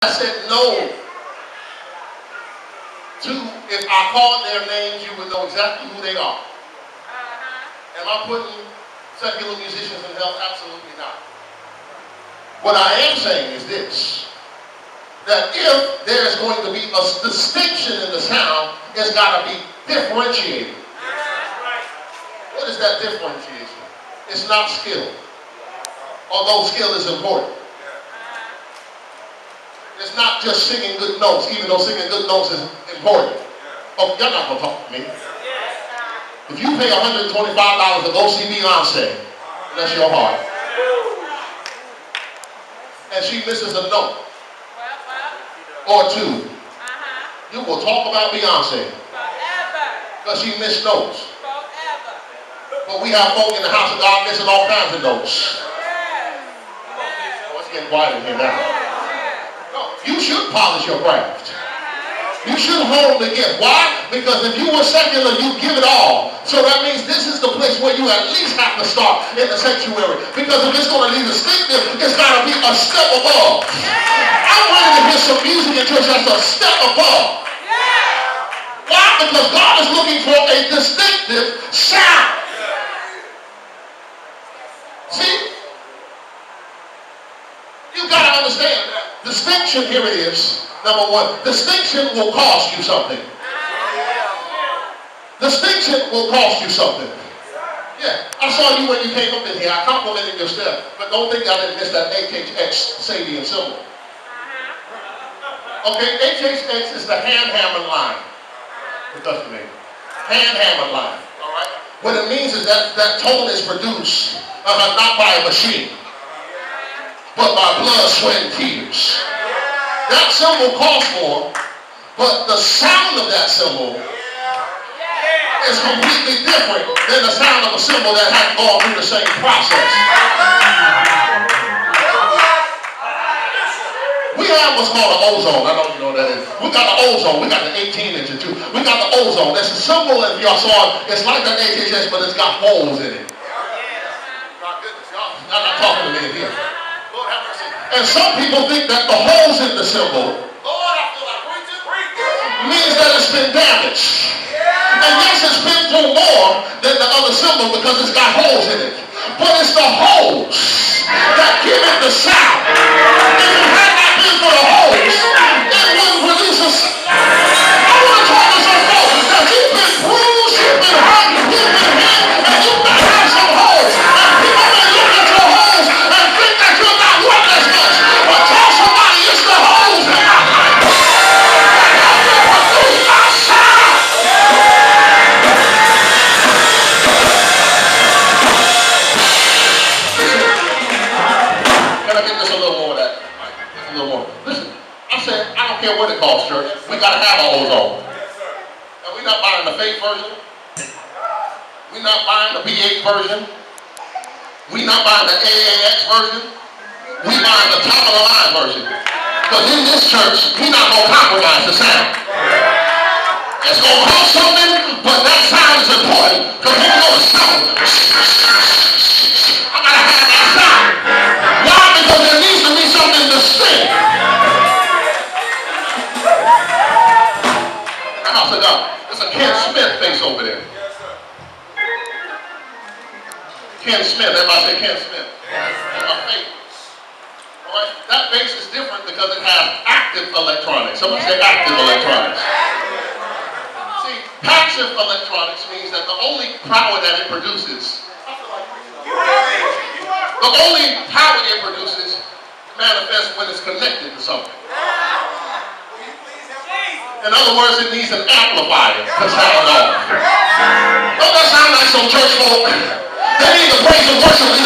I said no to, if I called their names, you would know exactly who they are. Am I putting secular musicians in hell? Absolutely not. What I am saying is this, that if there is going to be a distinction in the sound, it's got to be differentiated. What is that differentiation? It's not skill, although skill is important. It's not just singing good notes, even though singing good notes is important. Oh, y'all not gonna talk to me. If you pay $125 to go see Beyonce, bless your heart, and she misses a note or two, you will talk about Beyonce because she missed notes. But we have folk in the house of God missing all kinds of notes. Oh, it's getting quiet in here now. You should polish your craft. You should hone the gift. Why? Because if you were secular, you give it all. So that means this is the place where you at least have to start in the sanctuary. Because if it's going to be distinctive, it's got to be a step above. I'm ready to hear some music in church that's a step above. Why? Because God is looking for a distinctive sound. See? You got to understand that. Distinction, here it is. Number one, distinction will cost you something. Distinction will cost you something. Yeah, I saw you when you came up in here. I complimented your step, but don't think I didn't miss that HHX Sabian symbol. Okay, HHX is the hand hammer line. What's the name? Hand hammer line. All right. What it means is that that tone is produced not by a machine, but by blood, sweat, and tears. That symbol costs more, but the sound of that symbol is completely different than the sound of a symbol that hasn't gone through the same process. We have what's called an ozone. I know you know what that is. We got the ozone. We got the 18-inch too. We got the ozone. That's a symbol, if y'all saw it, it's like the HHS, but it's got holes in it. My goodness, y'all not talking to me in here. And some people think that the holes in the symbol means that it's been damaged. And yes, it's been through more than the other symbol because it's got holes in it. But it's the holes that give it the sound. If it had not been for the holes, it wouldn't produce a sound. I want to talk to some folks that you've been bruised, you've been hurt, you've been hit, and you might have some holes. And people may look at your holes and think that you're not worth as much. But tell somebody it's the holes in my life that help me produce my sound. Can I get this a little more of that? Just a little more. Listen, I said, I don't care what it costs, church. We got to have an ozone. And we're not buying the fake version. We're not buying the B8 version. We're not buying the AAX version. We buying the top of the line version. Because in this church, we're not going to compromise the sound. It's going to cost something, but that sound is important. Because when you go to sound, I got to have that sound. Why? Because there needs to be something distinct. The house of God. There's a Ken Smith face over there. Ken Smith. Everybody say Ken Smith. That's my favorite. Alright, that bass is different because it has active electronics. Somebody say active electronics. See, passive electronics means that the only power that it produces, the only power it produces manifests when it's connected to something. In other words, it needs an amplifier to sound off. Don't that sound like some church folk? They need the praise and worship